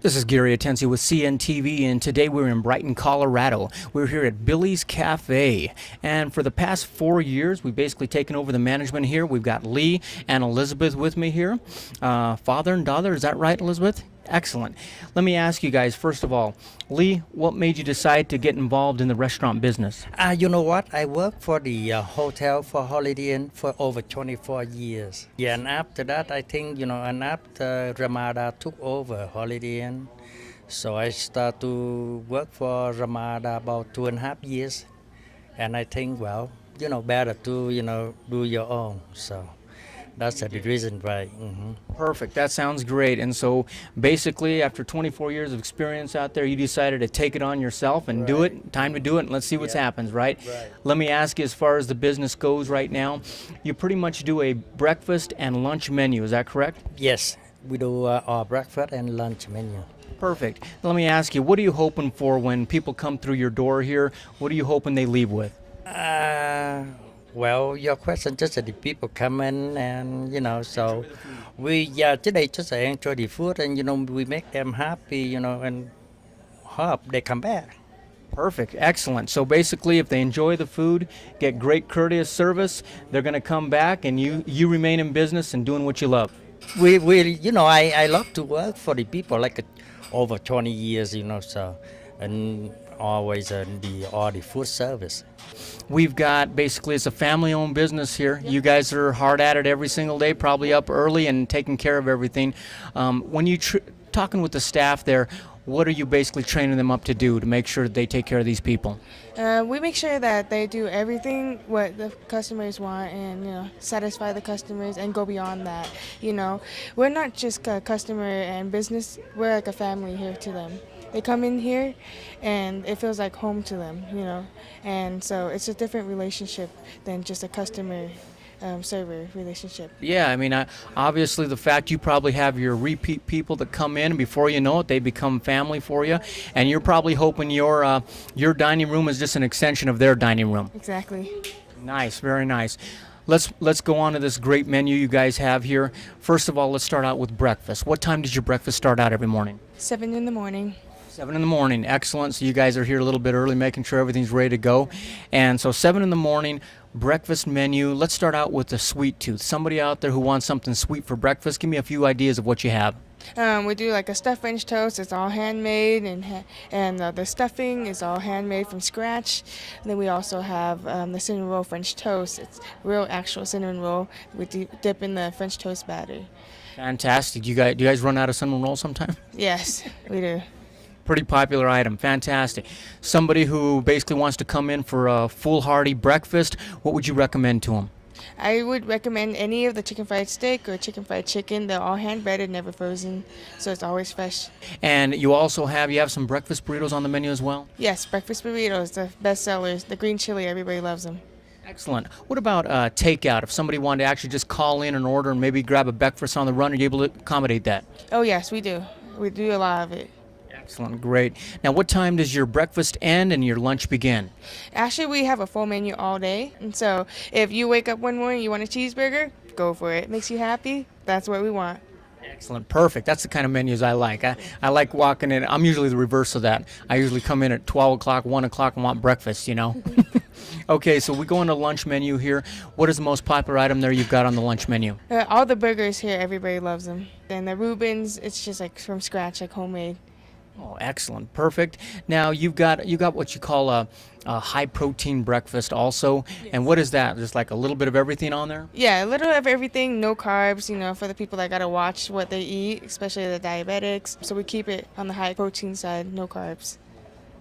This is Gary Atensi with CNTV, and today we're in Brighton, Colorado. We're here at Billy's Cafe, and for the past 4 years, we've basically taken over the management here. We've got Lee and Elizabeth with me here, father and daughter. Is that right, Elizabeth? Excellent. Let me ask you guys, first of all, Lee, what made you decide to get involved in the restaurant business? You know what? I worked for the hotel for Holiday Inn for over 24 years. Yeah, and after that, I think, and after Ramada took over Holiday Inn, so I started to work for Ramada about 2.5 years. And I think, better to, do your own. So that's the reason why. Perfect. That sounds great. And so basically, after 24 years of experience out there, you decided to take it on yourself and do it. Time to do it, and let's see what happens, right? Let me ask you, as far as the business goes right now, you pretty much do a breakfast and lunch menu. Is that correct? Yes, we do our breakfast and lunch menu. Perfect. Let me ask you, what are you hoping for when people come through your door here? What are you hoping they leave with? Well, your question just the people come in and, so we, today just enjoy the food and, we make them happy, and hope they come back. Perfect. Excellent. So basically, if they enjoy the food, get great courteous service, they're going to come back and you remain in business and doing what you love. I love to work for the people like over 20 years, so, and always all the food service. We've got, basically, it's a family-owned business here. You guys are hard at it every single day, probably up early and taking care of everything. When you talking with the staff there, what are you basically training them up to do to make sure that they take care of these people? We make sure that they do everything what the customers want and satisfy the customers and go beyond that. We're not just a customer and business. We're like a family here to them. They come in here and it feels like home to them, and so it's a different relationship than just a customer server relationship. Yeah, I mean, obviously the fact you probably have your repeat people that come in, and before you know it, they become family for you, and you're probably hoping your dining room is just an extension of their dining room. Exactly. Nice, very nice. Let's go on to this great menu you guys have here. First of all, let's start out with breakfast. What time does your breakfast start out every morning? 7 in the morning. 7 in the morning. Excellent. So you guys are here a little bit early, making sure everything's ready to go. And so 7 in the morning, breakfast menu. Let's start out with the sweet tooth. Somebody out there who wants something sweet for breakfast, give me a few ideas of what you have. We do like a stuffed French toast. It's all handmade, and the stuffing is all handmade from scratch. And then we also have the cinnamon roll French toast. It's real actual cinnamon roll. We dip in the French toast batter. Fantastic. Do you guys run out of cinnamon roll sometime? Yes, we do. Pretty popular item. Fantastic. Somebody who basically wants to come in for a foolhardy breakfast, what would you recommend to them? I would recommend any of the chicken fried steak or chicken fried chicken. They're all hand breaded, never frozen, so it's always fresh. And you also have some breakfast burritos on the menu as well? Yes, breakfast burritos, the best sellers. The green chili, everybody loves them. Excellent. What about takeout? If somebody wanted to actually just call in and order and maybe grab a breakfast on the run, are you able to accommodate that? Oh yes, we do. We do a lot of it. Excellent, great. Now, what time does your breakfast end and your lunch begin? Actually, we have a full menu all day, and so if you wake up one morning, you want a cheeseburger, go for it. Makes you happy, that's what we want. Excellent, perfect. That's the kind of menus I like. I like walking in. I'm usually the reverse of that. I usually come in at 12 o'clock, 1 o'clock and want breakfast, Okay, so we go on the lunch menu here. What is the most popular item there you've got on the lunch menu? All the burgers here, everybody loves them. And the Reubens, it's just like from scratch, like homemade. Oh, excellent. Perfect. Now, you got what you call a high-protein breakfast also. Yes. And what is that? Just like a little bit of everything on there? Yeah, a little of everything, no carbs, for the people that got to watch what they eat, especially the diabetics. So we keep it on the high-protein side, no carbs.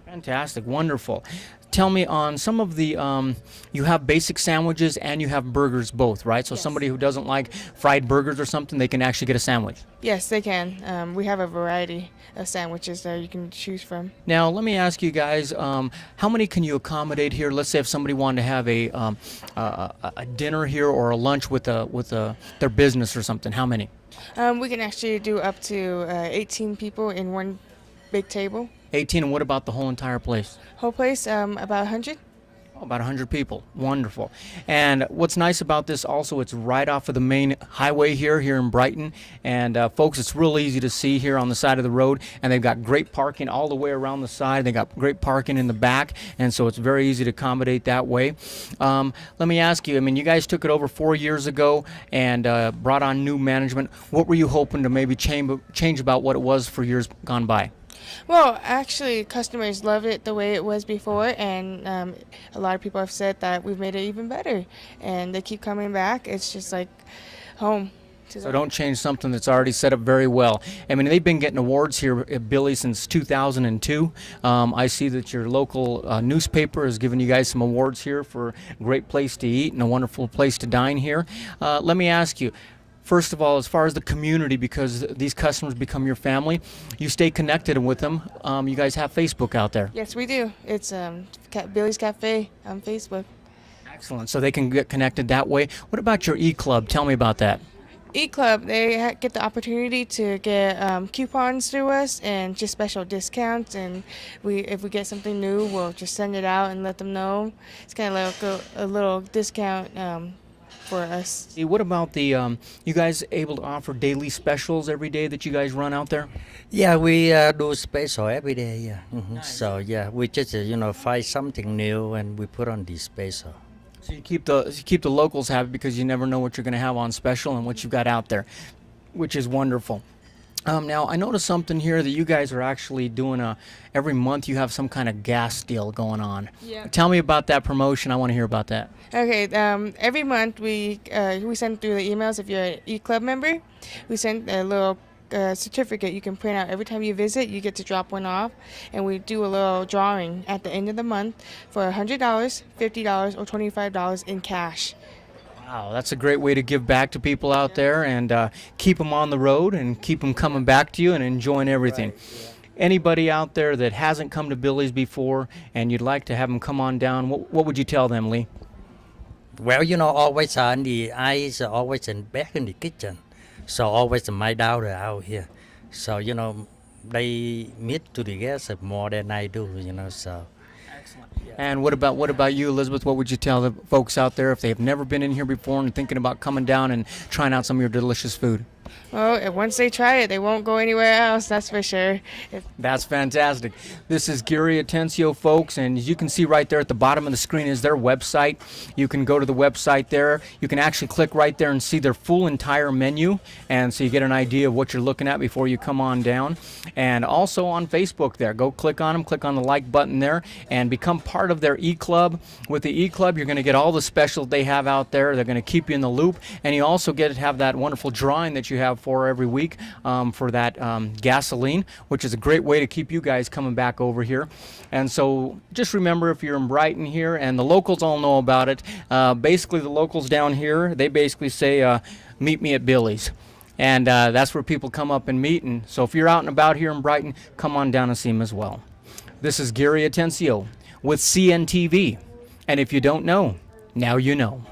Fantastic. Wonderful. Tell me, on some of the, you have basic sandwiches and you have burgers both, right? So yes. Somebody who doesn't like fried burgers or something, they can actually get a sandwich. Yes, they can. We have a variety of sandwiches there you can choose from. Now, let me ask you guys, how many can you accommodate here? Let's say if somebody wanted to have a dinner here or a lunch with their business or something, how many? We can actually do up to 18 people in one big table. 18, and what about the whole entire place? Whole place, about 100. About 100 people. Wonderful. And what's nice about this also, it's right off of the main highway here in Brighton. And folks, it's real easy to see here on the side of the road. And they've got great parking all the way around the side. They got great parking in the back. And so it's very easy to accommodate that way. Let me ask you, I mean, you guys took it over 4 years ago and brought on new management. What were you hoping to maybe change about what it was for years gone by? Well, actually, customers love it the way it was before, and a lot of people have said that we've made it even better, and they keep coming back. It's just like home. To So them. don't change something that's already set up very well. I mean, they've been getting awards here at Billy since 2002. I see that your local newspaper has given you guys some awards here for a great place to eat and a wonderful place to dine here. Let me ask you, first of all, as far as the community, because these customers become your family, you stay connected with them. You guys have Facebook out there. Yes, we do. It's Billy's Cafe on Facebook. Excellent. So they can get connected that way. What about your e-club? Tell me about that. E-Club, they get the opportunity to get coupons through us and just special discounts. And if we get something new, we'll just send it out and let them know. It's kind of like a little discount for us. What about the, you guys able to offer daily specials every day that you guys run out there? Yeah, we do special every day. Yeah. So yeah, we just find something new and we put on the special. So you keep the locals happy because you never know what you're going to have on special and what you've got out there, which is wonderful. Now, I noticed something here that you guys are actually doing every month you have some kind of gas deal going on. Yeah. Tell me about that promotion. I want to hear about that. Okay, every month we send through the emails. If you're an e-club member, we send a little certificate you can print out every time you visit. You get to drop one off, and we do a little drawing at the end of the month for $100, $50, or $25 in cash. Wow, that's a great way to give back to people out there and keep them on the road and keep them coming back to you and enjoying everything. Anybody out there that hasn't come to Billy's before and you'd like to have them come on down, what would you tell them, Lee? Well, always on the eyes, always back in the kitchen. So always my daughter out here. So, they meet to the guests more than I do, so. Excellent. And what about you, Elizabeth? What would you tell the folks out there if they have never been in here before and thinking about coming down and trying out some of your delicious food? Well, once they try it, they won't go anywhere else, that's for sure. That's fantastic. This is Gary Atencio, folks, and as you can see right there at the bottom of the screen is their website. You can go to the website there. You can actually click right there and see their full entire menu, and so you get an idea of what you're looking at before you come on down. And also on Facebook there. Go click on them, click on the like button there, and become part of their e-club. With the e-club, you're going to get all the specials they have out there. They're going to keep you in the loop, and you also get to have that wonderful drawing that you have for every week for that gasoline, which is a great way to keep you guys coming back over here. And so just remember, if you're in Brighton here, and the locals all know about it, basically the locals down here, they basically say, meet me at Billy's. And that's where people come up and meet. And so if you're out and about here in Brighton, come on down and see them as well. This is Gary Atencio with CNTV. And if you don't know, now you know.